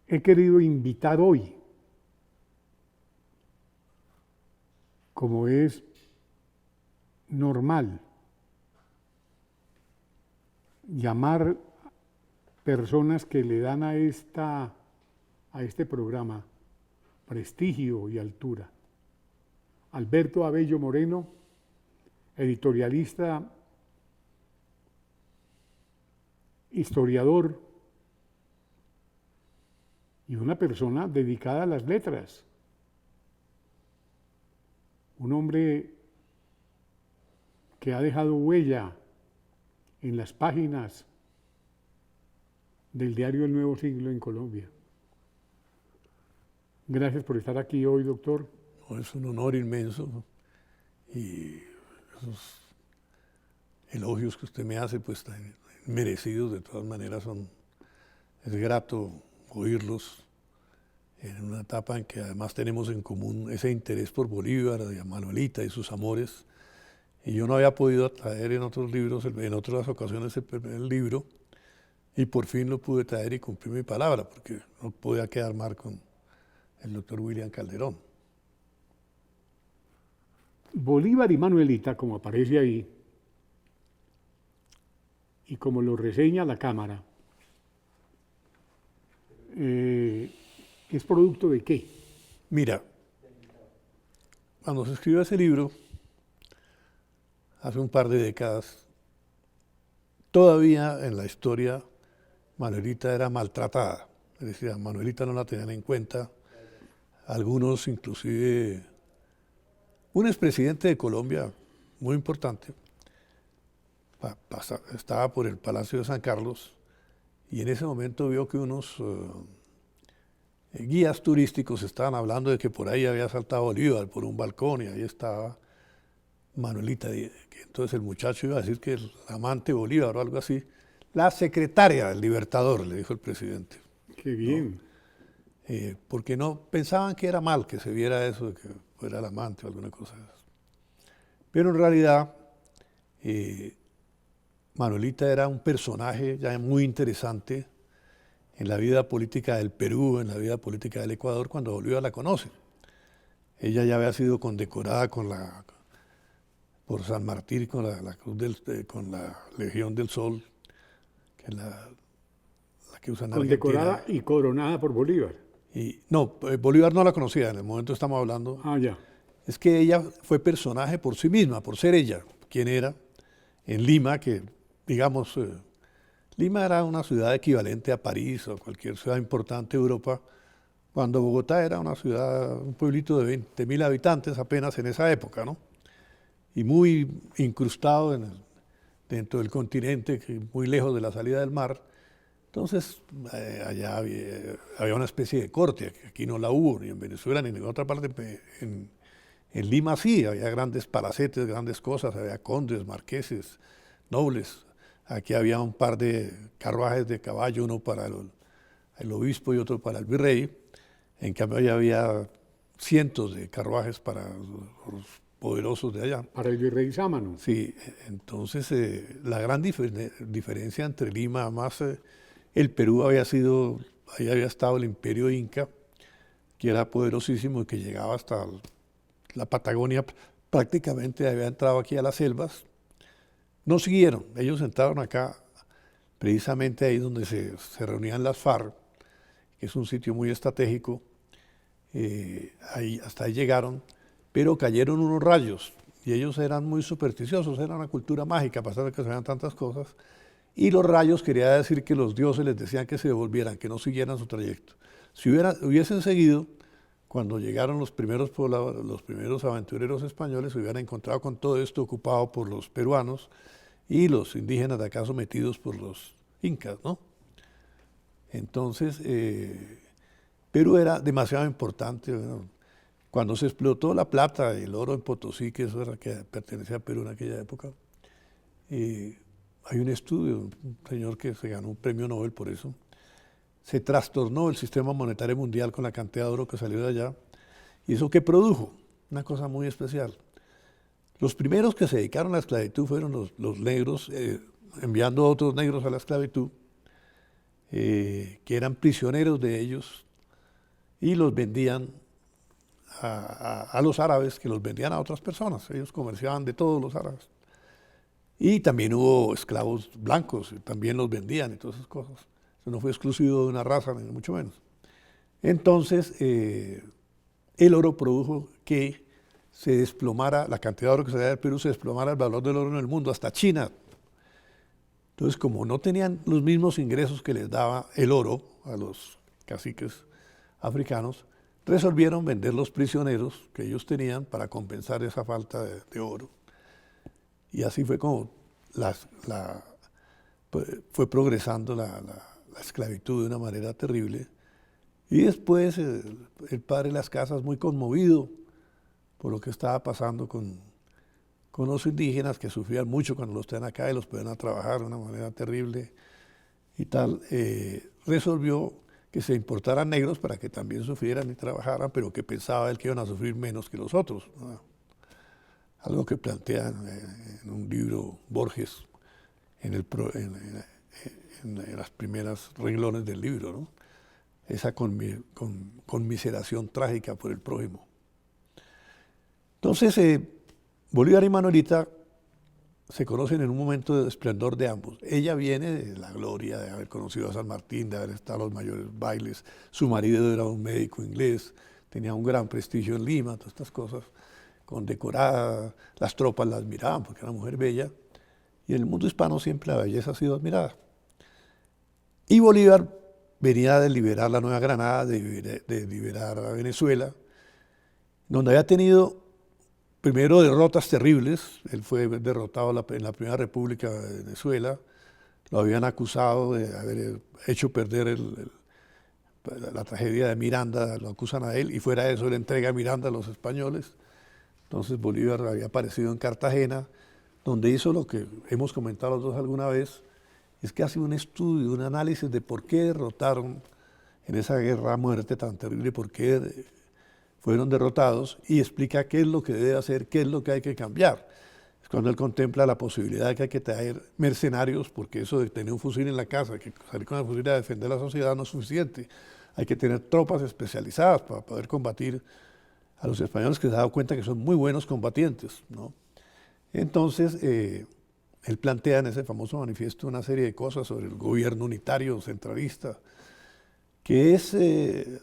he querido invitar hoy, como es normal, llamar personas que le dan a este programa prestigio y altura. Alberto Abello Moreno, editorialista, historiador y una persona dedicada a las letras. Un hombre que ha dejado huella en las páginas del diario El Nuevo Siglo en Colombia. Gracias por estar aquí hoy, doctor. Es un honor inmenso, ¿no? Y esos elogios que usted me hace, pues tan merecidos de todas maneras, es grato oírlos en una etapa en que además tenemos en común ese interés por Bolívar, de Manuelita y sus amores. Y yo no había podido traer en otros libros, en otras ocasiones el libro, y por fin lo pude traer y cumplir mi palabra, porque no podía quedar mal con el doctor William Calderón. Bolívar y Manuelita, como aparece ahí, y como lo reseña la Cámara, ¿es producto de qué? Mira, cuando se escribió ese libro, hace un par de décadas, todavía en la historia Manuelita era maltratada, es decir, a Manuelita no la tenían en cuenta, algunos inclusive, un expresidente de Colombia muy importante, estaba por el Palacio de San Carlos y en ese momento vio que unos guías turísticos estaban hablando de que por ahí había saltado Bolívar por un balcón y ahí estaba Manuelita. Entonces el muchacho iba a decir que el amante Bolívar o algo así, la secretaria del Libertador, le dijo el presidente. Qué bien. ¿No? Porque no pensaban que era mal que se viera eso, de que fuera el amante o alguna cosa de eso. Pero en realidad Manuelita era un personaje ya muy interesante en la vida política del Perú, en la vida política del Ecuador, cuando Bolívar la conoce. Ella ya había sido condecorada por San Martín con con la Legión del Sol, que es la que usan en Condecorada Argentina. y coronada por Bolívar. Y, no, Bolívar no la conocía, en el momento estamos hablando. Ah, ya. Es que ella fue personaje por sí misma, por ser ella, quien era, en Lima, que digamos, Lima era una ciudad equivalente a París o cualquier ciudad importante de Europa, cuando Bogotá era una ciudad, un pueblito de 20.000 habitantes apenas en esa época, ¿no? Y muy incrustado dentro del continente, muy lejos de la salida del mar. Entonces, allá había una especie de corte, que aquí no la hubo, ni en Venezuela, ni en otra parte. En Lima sí, había grandes palacetes, grandes cosas, había condes, marqueses, nobles. Aquí había un par de carruajes de caballo, uno para el obispo y otro para el virrey. En cambio, allá había cientos de carruajes para los poderosos de allá. Para el virrey Sámano. Sí, entonces la gran diferencia entre Lima, además el Perú ahí había estado el imperio inca, que era poderosísimo y que llegaba hasta la Patagonia, prácticamente había entrado aquí a las selvas. No siguieron, ellos entraron acá, precisamente ahí donde se reunían las FARC, que es un sitio muy estratégico, hasta ahí llegaron, pero cayeron unos rayos, y ellos eran muy supersticiosos, era una cultura mágica, a pesar de que se veían tantas cosas, y los rayos quería decir que los dioses les decían que se devolvieran, que no siguieran su trayecto. Si hubiesen seguido, cuando llegaron los primeros aventureros españoles, se hubieran encontrado con todo esto ocupado por los peruanos y los indígenas de acá sometidos por los incas, ¿no? Entonces, Perú era demasiado importante, ¿no? Cuando se explotó la plata y el oro en Potosí, que eso era que pertenecía a Perú en aquella época, hay un estudio, un señor que se ganó un premio Nobel por eso, se trastornó el sistema monetario mundial con la cantidad de oro que salió de allá. ¿Y eso qué produjo? Una cosa muy especial. Los primeros que se dedicaron a la esclavitud fueron los negros, enviando a otros negros a la esclavitud. que eran prisioneros de ellos y los vendían a los árabes, que los vendían a otras personas. Ellos comerciaban de todos los árabes. Y también hubo esclavos blancos, también los vendían y todas esas cosas. Eso no fue exclusivo de una raza, ni mucho menos. Entonces, el oro produjo que se desplomara, la cantidad de oro que salía del Perú, se desplomara el valor del oro en el mundo, hasta China. Entonces, como no tenían los mismos ingresos que les daba el oro a los caciques africanos, resolvieron vender los prisioneros que ellos tenían para compensar esa falta de oro. Y así fue como fue progresando la esclavitud de una manera terrible. Y después el padre de las Casas, muy conmovido por lo que estaba pasando con los indígenas, que sufrían mucho cuando los traían acá y los ponían a trabajar de una manera terrible y tal, resolvió que se importaran negros para que también sufrieran y trabajaran, pero que pensaba él que iban a sufrir menos que los otros, ¿no? Algo que plantea en un libro Borges, en las primeras renglones del libro, ¿no? Esa conmiseración trágica por el prójimo. Entonces, Bolívar y Manuelita se conocen en un momento de esplendor de ambos. Ella viene de la gloria de haber conocido a San Martín, de haber estado en los mayores bailes. Su marido era un médico inglés, tenía un gran prestigio en Lima, todas estas cosas, condecorada, las tropas la admiraban porque era una mujer bella. Y en el mundo hispano siempre la belleza ha sido admirada. Y Bolívar venía de liberar la Nueva Granada, de liberar a Venezuela, donde había tenido primero derrotas terribles. Él fue derrotado en la Primera República de Venezuela, lo habían acusado de haber hecho perder la tragedia de Miranda, lo acusan a él, y fuera de eso él entrega a Miranda a los españoles. Entonces Bolívar había aparecido en Cartagena, donde hizo lo que hemos comentado los dos alguna vez, es que hace un estudio, un análisis de por qué derrotaron en esa guerra a muerte tan terrible, por qué fueron derrotados, y explica qué es lo que debe hacer, qué es lo que hay que cambiar. Es cuando él contempla la posibilidad de que hay que traer mercenarios, porque eso de tener un fusil en la casa, que salir con el fusil a defender la sociedad no es suficiente. Hay que tener tropas especializadas para poder combatir a los españoles, que se han dado cuenta que son muy buenos combatientes, ¿no? Entonces, él plantea en ese famoso manifiesto una serie de cosas sobre el gobierno unitario, centralista, que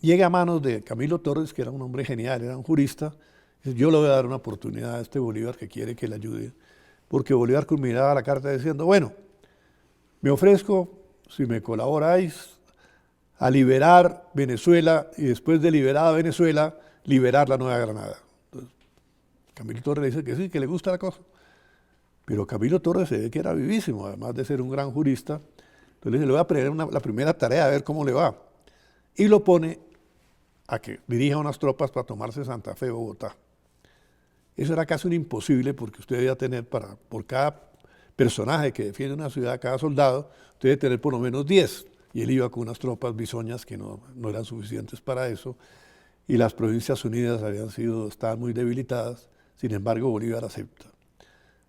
llega a manos de Camilo Torres, que era un hombre genial, era un jurista. Dice, yo le voy a dar una oportunidad a este Bolívar que quiere que le ayude, porque Bolívar culminaba la carta diciendo, bueno, me ofrezco, si me colaboráis, a liberar Venezuela y después de liberar a Venezuela, liberar la Nueva Granada. Entonces, Camilo Torres le dice que sí, que le gusta la cosa. Pero Camilo Torres se ve que era vivísimo, además de ser un gran jurista. Entonces le dice, le voy a poner la primera tarea a ver cómo le va. Y lo pone a que dirija unas tropas para tomarse Santa Fe, Bogotá. Eso era casi un imposible, porque usted debía tener por cada personaje que defiende una ciudad, cada soldado, usted debe tener por lo menos 10. Y él iba con unas tropas bisoñas que no eran suficientes para eso, y las Provincias Unidas estaban muy debilitadas. Sin embargo, Bolívar acepta.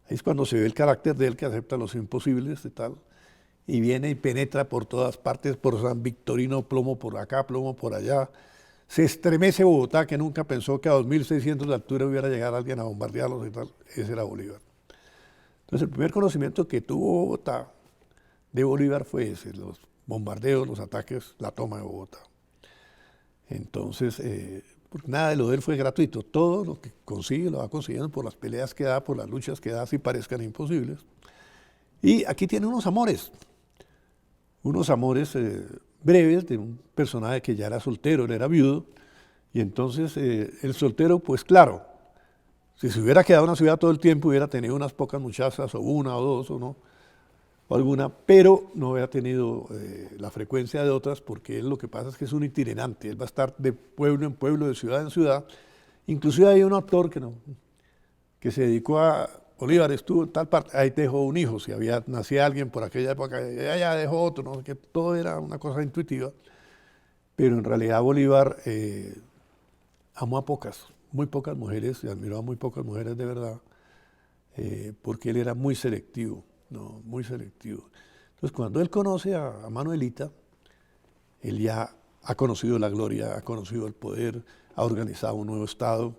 Ahí es cuando se ve el carácter de él, que acepta los imposibles y tal, y viene y penetra por todas partes, por San Victorino, plomo por acá, plomo por allá. Se estremece Bogotá, que nunca pensó que a 2.600 de altura hubiera llegado alguien a bombardearlos y tal. Ese era Bolívar. Entonces, el primer conocimiento que tuvo Bogotá de Bolívar fue ese, los bombardeos, los ataques, la toma de Bogotá. Entonces, porque nada de lo de él fue gratuito. Todo lo que consigue lo va consiguiendo por las peleas que da, por las luchas que da, así parezcan imposibles. Y aquí tiene unos amores breves de un personaje que ya era soltero, él era viudo, y entonces el soltero, pues claro, si se hubiera quedado en la ciudad todo el tiempo, hubiera tenido unas pocas muchachas, o una o dos, o no, o alguna, pero no había tenido la frecuencia de otras, porque él lo que pasa es que es un itinerante, él va a estar de pueblo en pueblo, de ciudad en ciudad. Inclusive hay un actor que se dedicó a, Bolívar estuvo en tal parte, ahí dejó un hijo, si nacía alguien por aquella época, ya dejó otro, ¿no? Que todo era una cosa intuitiva, pero en realidad Bolívar amó a muy pocas mujeres, y admiró a muy pocas mujeres de verdad, porque él era muy selectivo, ¿no? Muy selectivo. Entonces, cuando él conoce a Manuelita, él ya ha conocido la gloria, ha conocido el poder, ha organizado un nuevo Estado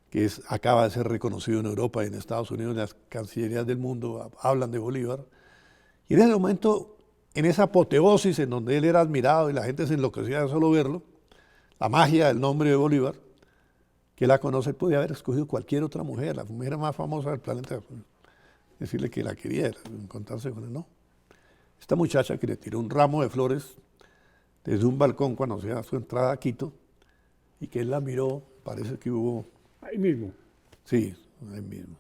que acaba de ser reconocido en Europa y en Estados Unidos, las cancillerías del mundo hablan de Bolívar. Y en ese momento, en esa apoteosis en donde él era admirado y la gente se enloquecía de solo verlo, la magia del nombre de Bolívar, que la conoce, él podía haber escogido cualquier otra mujer, la mujer más famosa del planeta, decirle que la quería, encontrarse con él, no. Esta muchacha que le tiró un ramo de flores desde un balcón cuando hacía su entrada a Quito, y que él la miró, parece que hubo... Ahí mismo. Sí, ahí mismo.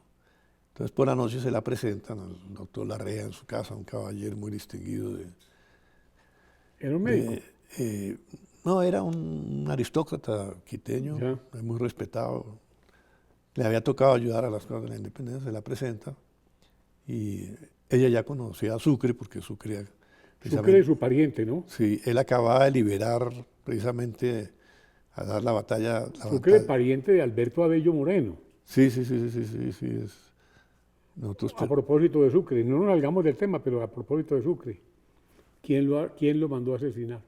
Entonces por la noche se la presentan al doctor Larrea en su casa, un caballero muy distinguido ¿Era un médico? no, era un aristócrata quiteño, Ya. muy respetado. Le había tocado ayudar a las cosas de la independencia, se la presenta. Y ella ya conocía a Sucre, porque Sucre... Sucre es su pariente, ¿no? Sí, él acababa de liberar precisamente a dar la batalla. Sucre es pariente de Alberto Abello Moreno. Sí. Nosotros A propósito de Sucre, no nos salgamos del tema, pero a propósito de Sucre, ¿quién lo mandó a asesinar?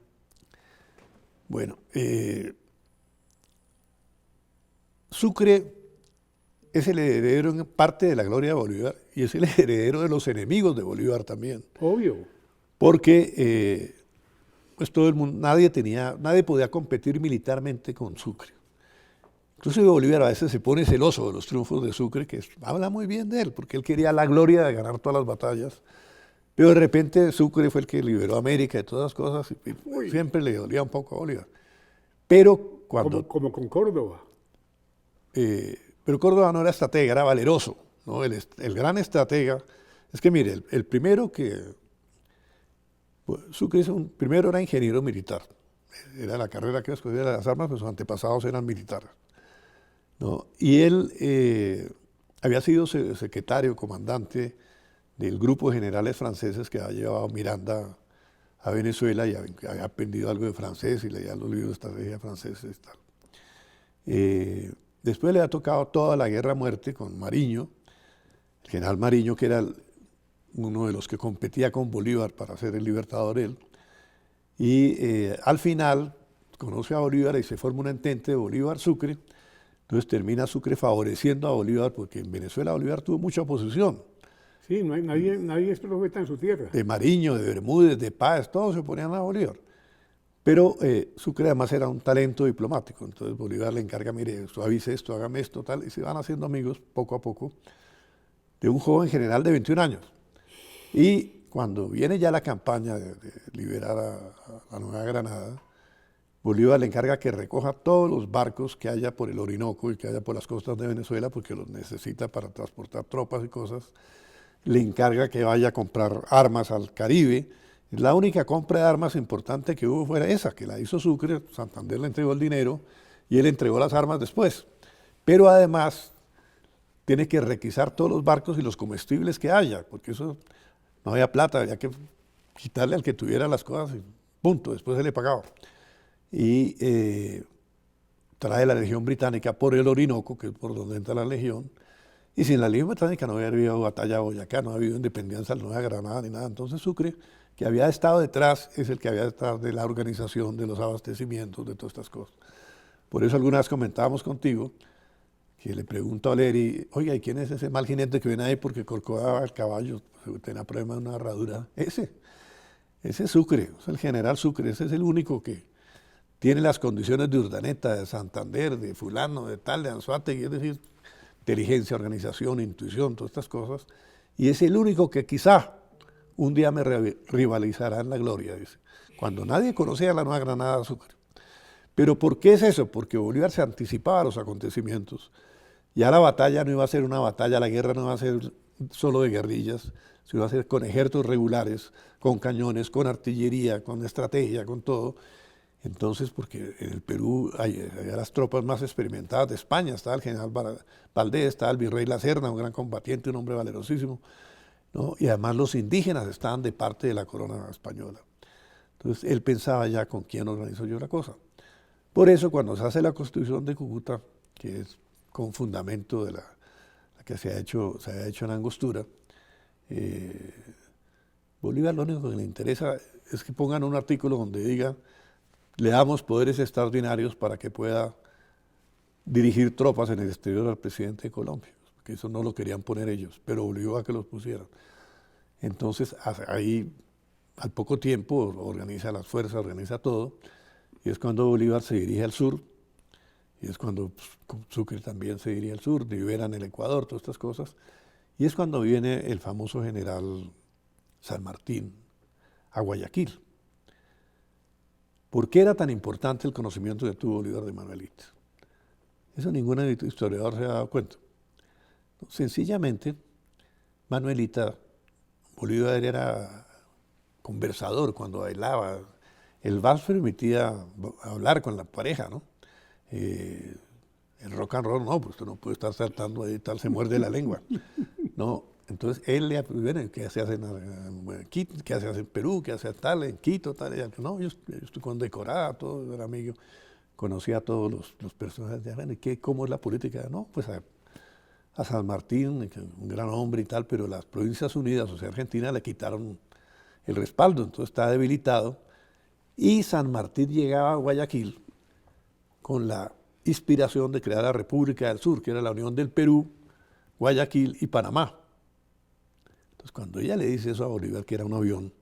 Bueno, Sucre es el heredero en parte de la gloria de Bolívar y es el heredero de los enemigos de Bolívar también. Obvio. Porque pues todo el mundo, nadie podía competir militarmente con Sucre. Incluso Bolívar a veces se pone celoso de los triunfos de Sucre, que habla muy bien de él, porque él quería la gloria de ganar todas las batallas. Pero de repente Sucre fue el que liberó a América y todas las cosas, y siempre le dolía un poco a Bolívar. Pero cuando... Como con Córdoba. Pero Córdoba no era estratega, era valeroso, ¿no? El gran estratega, es que mire, el primero que... Pues, Sucre primero era ingeniero militar, era la carrera que escogía de las armas, pero sus antepasados eran militares, ¿no? Y él había sido secretario, comandante del grupo de generales franceses que había llevado Miranda a Venezuela y había aprendido algo de francés y leía los libros de estrategia franceses y tal. Después le ha tocado toda la guerra a muerte con Mariño, el general Mariño, que era uno de los que competía con Bolívar para ser el libertador él. Y al final conoce a Bolívar y se forma un entente de Bolívar-Sucre. Entonces termina Sucre favoreciendo a Bolívar porque en Venezuela Bolívar tuvo mucha oposición. Sí, no hay, nadie es profeta en su tierra. De Mariño, de Bermúdez, de Páez, todos se oponían a Bolívar. Pero Sucre además era un talento diplomático, entonces Bolívar le encarga, mire, suavice esto, hágame esto, tal, y se van haciendo amigos poco a poco de un joven general de 21 años. Y cuando viene ya la campaña de liberar a la Nueva Granada, Bolívar le encarga que recoja todos los barcos que haya por el Orinoco y que haya por las costas de Venezuela, porque los necesita para transportar tropas y cosas. Le encarga que vaya a comprar armas al Caribe. La única compra de armas importante que hubo fue esa, que la hizo Sucre, Santander le entregó el dinero y él entregó las armas después. Pero además tiene que requisar todos los barcos y los comestibles que haya, porque eso no había plata, había que quitarle al que tuviera las cosas y punto, después se le pagaba. Y trae la Legión Británica por el Orinoco, que es por donde entra la Legión, y sin la Legión Británica no había habido batalla de Boyacá, no había habido independencia de Nueva Granada ni nada. Entonces Sucre, que había estado detrás, es el que había detrás de la organización, de los abastecimientos, de todas estas cosas. Por eso alguna vez comentábamos contigo, que le pregunto a Valeri, oiga, ¿y quién es ese mal jinete que viene ahí porque corcovaba el caballo? Tenía problema de una herradura. Ese es Sucre, es el general Sucre, ese es el único que tiene las condiciones de Urdaneta, de Santander, de fulano, de tal, de Anzoátegui, es decir, inteligencia, organización, intuición, todas estas cosas, y es el único que quizá un día me rivalizará en la gloria, dice, cuando nadie conocía la Nueva Granada de Sucre. ¿Pero por qué es eso? Porque Bolívar se anticipaba a los acontecimientos. Ya la batalla no iba a ser una batalla, la guerra no iba a ser solo de guerrillas, se iba a hacer con ejércitos regulares, con cañones, con artillería, con estrategia, con todo. Entonces, porque en el Perú había las tropas más experimentadas de España, estaba el general Valdés, estaba el virrey La Serna, un gran combatiente, un hombre valerosísimo, ¿no? Y además los indígenas estaban de parte de la corona española. Entonces, él pensaba ya con quién organizó yo la cosa. Por eso, cuando se hace la Constitución de Cúcuta, que es con fundamento de la que se ha hecho en Angostura, Bolívar lo único que le interesa es que pongan un artículo donde diga, le damos poderes extraordinarios para que pueda dirigir tropas en el exterior al presidente de Colombia, que eso no lo querían poner ellos, pero obligó a que los pusieran. Entonces ahí al poco tiempo organiza las fuerzas, organiza todo, y es cuando Bolívar se dirige al sur, y es cuando Sucre también se dirige al sur, liberan el Ecuador, todas estas cosas, y es cuando viene el famoso general San Martín a Guayaquil. ¿Por qué era tan importante el conocimiento que tuvo Bolívar de Manuelita? Eso ningún historiador se ha dado cuenta. Sencillamente, Manuelita, Bolívar era conversador cuando bailaba. El vals permitía hablar con la pareja, ¿no? El rock and roll no, pues usted no puede estar saltando ahí y tal, se muerde la lengua. No, entonces él le bueno, ¿qué se hace en Quito? ¿Qué se hace en Perú? ¿Qué hace tal en Quito? Tal, y no, yo estoy condecorada, todo era amigo, conocía a todos los personajes de bueno, ¿cómo es la política? No, pues a San Martín, un gran hombre y tal, pero las Provincias Unidas, o sea, Argentina, le quitaron el respaldo, entonces está debilitado. Y San Martín llegaba a Guayaquil con la inspiración de crear la República del Sur, que era la unión del Perú, Guayaquil y Panamá. Entonces, cuando ella le dice eso a Bolívar, que era un avión,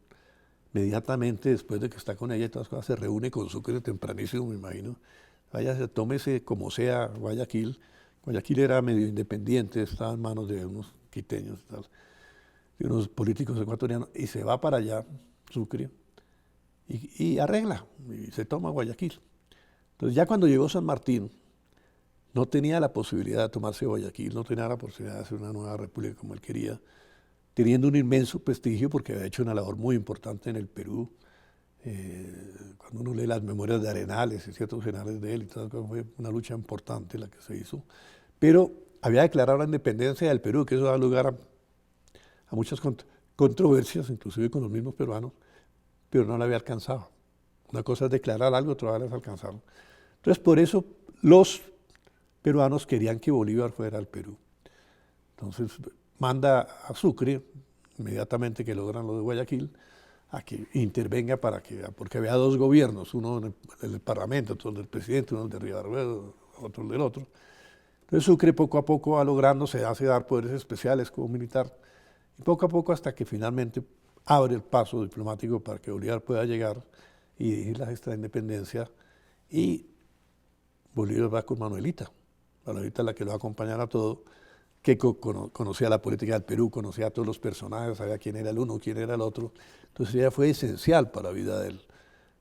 inmediatamente después de que está con ella y todas las cosas, se reúne con Sucre tempranísimo, me imagino. Váyase, tómese como sea Guayaquil. Guayaquil era medio independiente, estaba en manos de unos quiteños y tal, de unos políticos ecuatorianos, y se va para allá, Sucre, y arregla, y se toma Guayaquil. Entonces ya cuando llegó San Martín, no tenía la posibilidad de tomarse Guayaquil, no tenía la posibilidad de hacer una nueva república como él quería, teniendo un inmenso prestigio porque había hecho una labor muy importante en el Perú. Cuando uno lee las memorias de Arenales y ciertos generales de él, y todo, fue una lucha importante la que se hizo. Pero había declarado la independencia del Perú, que eso da lugar a muchas controversias, inclusive con los mismos peruanos, pero no la había alcanzado. Una cosa es declarar algo, otra es alcanzarlo. Entonces, por eso los peruanos querían que Bolívar fuera al Perú. Entonces, manda a Sucre, inmediatamente que logran lo de Guayaquil, a que intervenga porque había dos gobiernos, uno en el Parlamento, otro del presidente, uno del Rivadavia, otro del otro. Entonces Sucre poco a poco va logrando, se hace dar poderes especiales como militar, y poco a poco hasta que finalmente abre el paso diplomático para que Bolívar pueda llegar y dirigir la gesta de independencia, y Bolívar va con Manuelita. Manuelita es la que lo va a acompañar a todo, que conocía la política del Perú, conocía a todos los personajes, sabía quién era el uno, quién era el otro. Entonces ella fue esencial para la vida de él.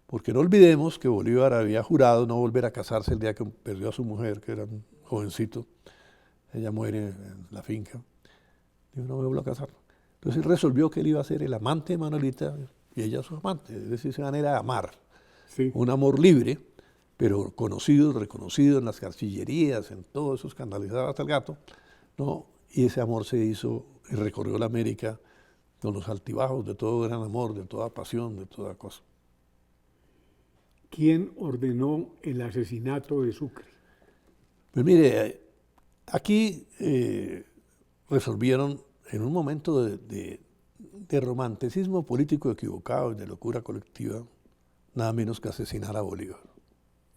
Porque no olvidemos que Bolívar había jurado no volver a casarse el día que perdió a su mujer, que era un jovencito. Ella muere en la finca. Dijo, no me vuelvo a casar. Entonces él resolvió que él iba a ser el amante de Manuelita y ella su amante. Es decir, se manera de amar. Sí. Un amor libre, pero conocido, reconocido en las cancillerías, en todo eso, escandalizado hasta el gato, ¿no? Y ese amor se hizo y recorrió la América con los altibajos de todo gran amor, de toda pasión, de toda cosa. ¿Quién ordenó el asesinato de Sucre? Pues mire, aquí resolvieron en un momento de romanticismo político equivocado y de locura colectiva, nada menos que asesinar a Bolívar.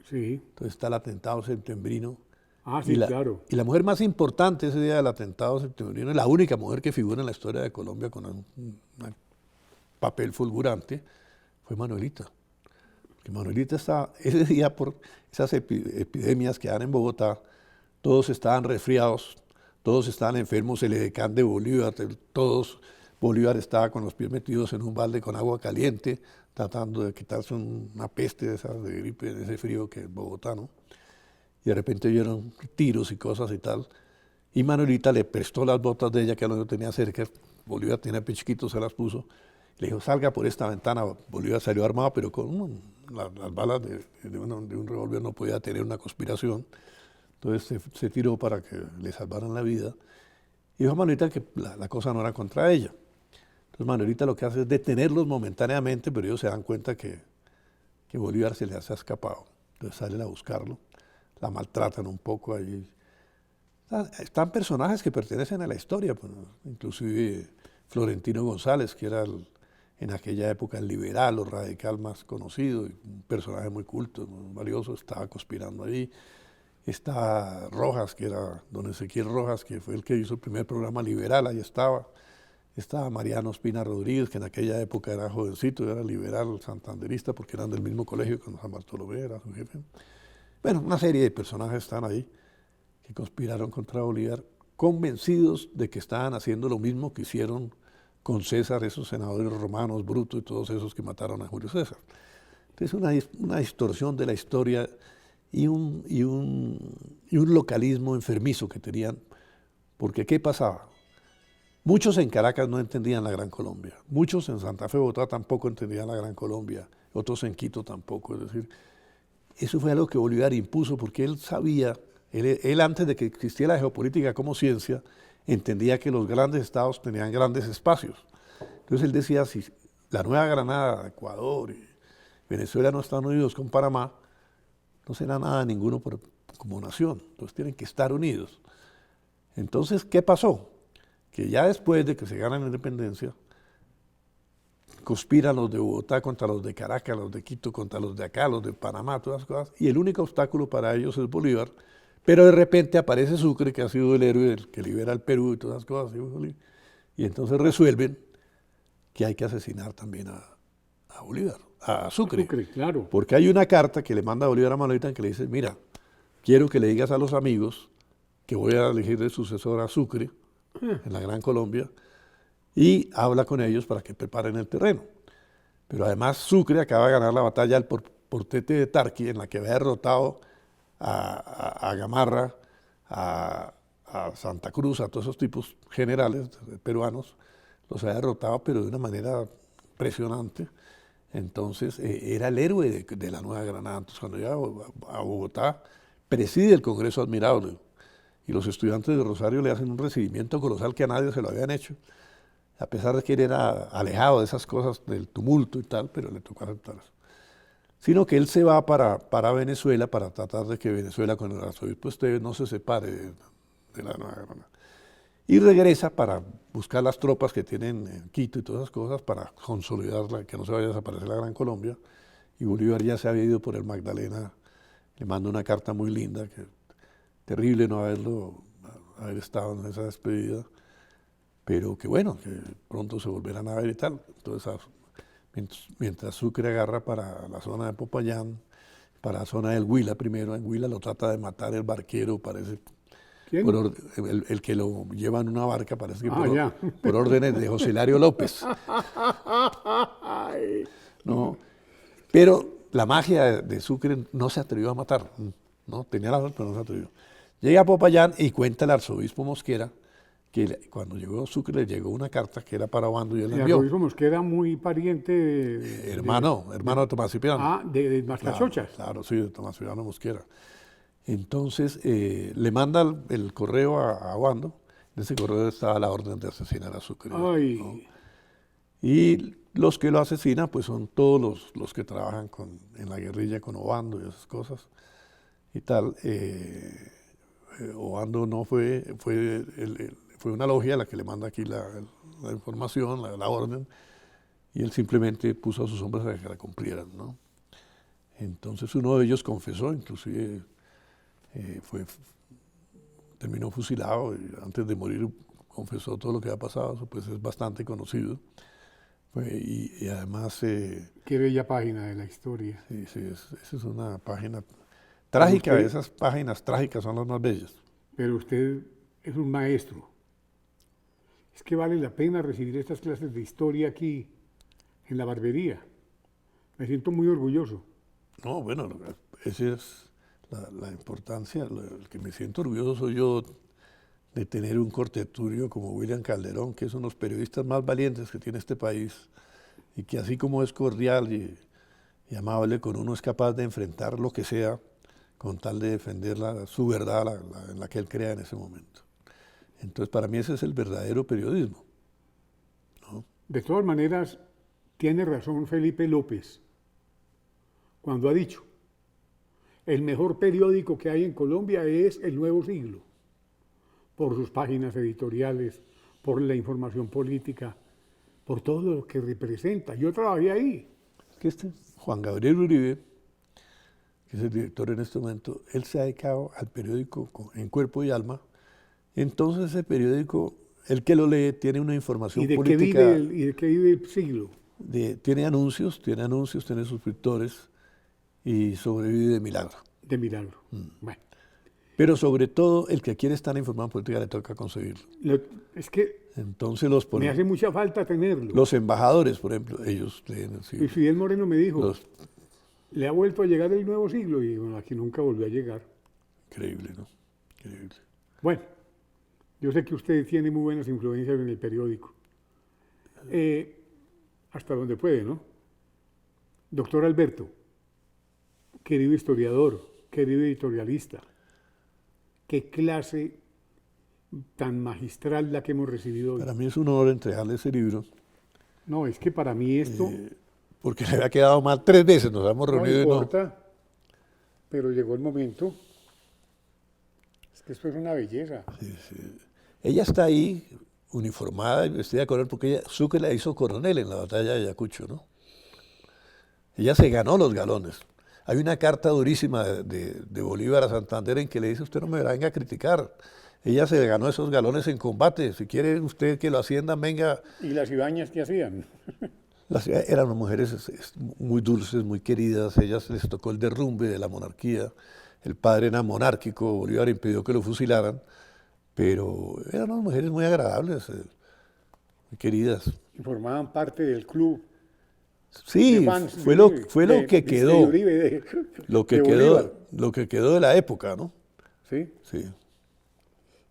Sí. Entonces está el atentado septembrino. Ah, sí, claro. Y la mujer más importante ese día del atentado septembrino, la única mujer que figura en la historia de Colombia con un papel fulgurante, fue Manuelita. Porque Manuelita estaba, ese día por esas epidemias que dan en Bogotá, todos estaban resfriados, todos estaban enfermos, el edecán de Bolívar, todos, Bolívar estaba con los pies metidos en un balde con agua caliente, tratando de quitarse una peste de esas de gripe, de ese frío que es Bogotá, ¿no? Y de repente oyeron tiros y cosas y tal. Y Manuelita le prestó las botas de ella, que lo tenía cerca. Bolívar tenía pichiquitos, se las puso. Le dijo, salga por esta ventana. Bolívar salió armado, pero con las balas de un revólver no podía tener una conspiración. Entonces se tiró para que le salvaran la vida. Y dijo a Manuelita que la cosa no era contra ella. Entonces Manuelita lo que hace es detenerlos momentáneamente, pero ellos se dan cuenta que Bolívar se les ha escapado. Entonces salen a buscarlo. La maltratan un poco allí. Están personajes que pertenecen a la historia, pues, inclusive Florentino González, que era en aquella época el liberal o radical más conocido, un personaje muy culto, muy valioso, estaba conspirando ahí. Estaba Rojas, que era don Ezequiel Rojas, que fue el que hizo el primer programa liberal, ahí estaba. Estaba Mariano Espina Rodríguez, que en aquella época era jovencito, era liberal santanderista, porque eran del mismo colegio con San Bartolomé, era su jefe. Bueno, una serie de personajes están ahí que conspiraron contra Bolívar, convencidos de que estaban haciendo lo mismo que hicieron con César, esos senadores romanos, Bruto y todos esos que mataron a Julio César. Entonces una distorsión de la historia y un localismo enfermizo que tenían, porque ¿qué pasaba? Muchos en Caracas no entendían la Gran Colombia, muchos en Santa Fe, Bogotá tampoco entendían la Gran Colombia, otros en Quito tampoco, es decir, eso fue algo que Bolívar impuso porque él sabía, él antes de que existiera la geopolítica como ciencia, entendía que los grandes estados tenían grandes espacios. Entonces él decía, si la Nueva Granada, Ecuador y Venezuela no están unidos con Panamá, no será nada ninguno como nación, entonces tienen que estar unidos. Entonces, ¿qué pasó? Que ya después de que se gana la independencia, conspiran los de Bogotá contra los de Caracas, los de Quito contra los de acá, los de Panamá, todas las cosas, y el único obstáculo para ellos es Bolívar, pero de repente aparece Sucre, que ha sido el héroe que libera al Perú y todas las cosas, y entonces resuelven que hay que asesinar también a Bolívar, a Sucre. Sucre, claro. Porque hay una carta que le manda Bolívar a Manuelita que le dice, mira, quiero que le digas a los amigos que voy a elegir de sucesor a Sucre en la Gran Colombia y habla con ellos para que preparen el terreno. Pero además Sucre acaba de ganar la batalla del Portete de Tarqui, en la que había derrotado a Gamarra, a Santa Cruz, a todos esos tipos generales peruanos, los había derrotado, pero de una manera impresionante. Entonces era el héroe de la Nueva Granada. Entonces cuando llega a Bogotá, preside el Congreso Admirable y los estudiantes de Rosario le hacen un recibimiento colosal que a nadie se lo habían hecho, a pesar de que él era alejado de esas cosas del tumulto y tal, pero le tocó aceptar eso. Sino que él se va para Venezuela para tratar de que Venezuela con el arzobispo Esteves no se separe de la Nueva Granada. Y regresa para buscar las tropas que tienen en Quito y todas esas cosas para consolidarla, que no se vaya a desaparecer la Gran Colombia. Y Bolívar ya se había ido por el Magdalena, le manda una carta muy linda, que terrible no haber estado en esa despedida, pero que bueno, que pronto se volverán a ver y tal. Entonces, mientras Sucre agarra para la zona de Popayán, para la zona del Huila primero, en Huila lo trata de matar el barquero, parece. ¿Quién? El que lo lleva en una barca, parece que por órdenes de José Hilario López. ¿No? Pero la magia de Sucre no se atrevió a matar, ¿no? Tenía la pero no se atrevió. Llega a Popayán y cuenta el arzobispo Mosquera que cuando llegó Sucre le llegó una carta que era para Obando y él la envió. El arzobispo Mosquera muy pariente hermano de Tomás Cipriano. Ah, de Mascachochas. Claro, sí, de Tomás Cipriano Mosquera. Entonces le manda el correo a Obando, en ese correo estaba la orden de asesinar a Sucre. ¿No? Y los que lo asesinan pues son todos los que trabajan en la guerrilla con Obando y esas cosas y tal. Obando no fue una logia la que le manda aquí la información, la orden, y él simplemente puso a sus hombres a que la cumplieran, ¿no? Entonces uno de ellos confesó, inclusive terminó fusilado y antes de morir confesó todo lo que había pasado, eso pues es bastante conocido. Y además... Qué bella página de la historia. Sí, esa es una página trágica, esas páginas trágicas son las más bellas. Pero usted es un maestro. Es que vale la pena recibir estas clases de historia aquí, en la barbería. Me siento muy orgulloso. No, bueno, esa es la importancia, el que me siento orgulloso soy yo de tener un corteturio como William Calderón, que es uno de los periodistas más valientes que tiene este país, y que así como es cordial y amable con uno, es capaz de enfrentar lo que sea con tal de defender su verdad, en la que él crea en ese momento. Entonces, para mí ese es el verdadero periodismo, ¿no? De todas maneras, tiene razón Felipe López cuando ha dicho, el mejor periódico que hay en Colombia es El Nuevo Siglo, por sus páginas editoriales, por la información política, por todo lo que representa. Yo trabajé ahí. Que Juan Gabriel Uribe, que es el director en este momento, él se ha dedicado al periódico en cuerpo y alma. Entonces ese periódico, el que lo lee, tiene una información ¿Y de política. ¿Y de qué vive el siglo? Tiene anuncios, tiene suscriptores y sobrevive de milagro. De milagro. Bueno. Pero sobre todo, el que quiere estar informado en política le toca conseguirlo. Es que Entonces me hace mucha falta tenerlo. los embajadores, por ejemplo, ellos leen. Sí, y Fidel Moreno me dijo, le ha vuelto a llegar el nuevo siglo y bueno, aquí nunca volvió a llegar. Increíble, ¿no? Increíble. Bueno, yo sé que usted tiene muy buenas influencias en el periódico. Hasta donde puede, ¿no? Doctor Alberto, querido historiador, querido editorialista, qué clase tan magistral la que hemos recibido hoy. Para mí es un honor entregarle ese libro. No, es que para mí esto... porque le había quedado mal 3 veces, nos hemos reunido no importa, pero llegó el momento. Es que esto es una belleza. Sí, sí. Ella está ahí, uniformada y vestida de coronel, porque Sucre la hizo coronel en la batalla de Ayacucho, ¿no? Ella se ganó los galones. Hay una carta durísima de Bolívar a Santander en que le dice, usted no me venga a criticar. Ella se ganó esos galones en combate. Si quiere usted que lo asciendan, venga. ¿Y las ibañas qué hacían? Eran mujeres muy dulces, muy queridas. Ellas les tocó el derrumbe de la monarquía. El padre era monárquico, Bolívar impidió que lo fusilaran. Pero eran unas mujeres muy agradables, muy queridas. Y formaban parte del club. Sí, fue lo que quedó. Lo que quedó de la época, ¿no? Sí. Sí.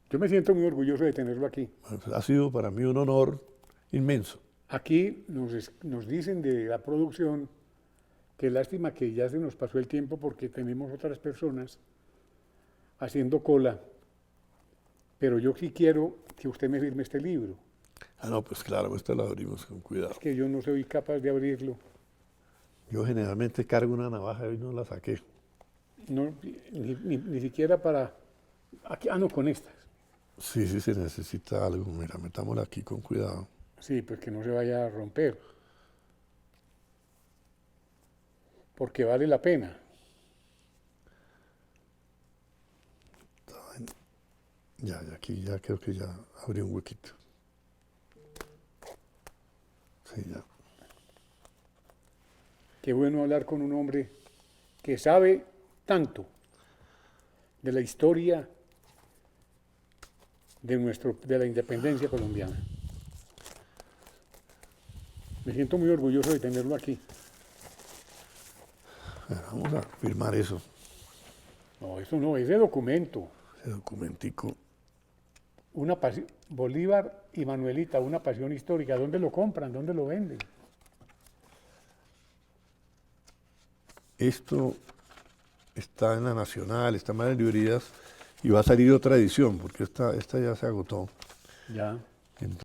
Yo me siento muy orgulloso de tenerlo aquí. Ha sido para mí un honor inmenso. Aquí nos dicen de la producción que lástima que ya se nos pasó el tiempo porque tenemos otras personas haciendo cola, pero yo sí quiero que usted me firme este libro. Ah, no, pues claro, esta la abrimos con cuidado. Es que yo no soy capaz de abrirlo. Yo generalmente cargo una navaja y no la saqué. No, ni siquiera para... Aquí, no, con estas. Sí, sí se necesita algo. Mira, metámosla aquí con cuidado. Sí, pues que no se vaya a romper. Porque vale la pena. Ya, aquí ya creo que ya abrí un huequito. Sí, ya. Qué bueno hablar con un hombre que sabe tanto de la historia de la independencia colombiana. Me siento muy orgulloso de tenerlo aquí. Bueno, vamos a firmar eso. No, eso no, ese documento. Ese documentico. Bolívar y Manuelita, una pasión histórica. ¿Dónde lo compran? ¿Dónde lo venden? Esto está en la Nacional, está en varias librerías y va a salir otra edición porque esta ya se agotó. Ya. Entonces,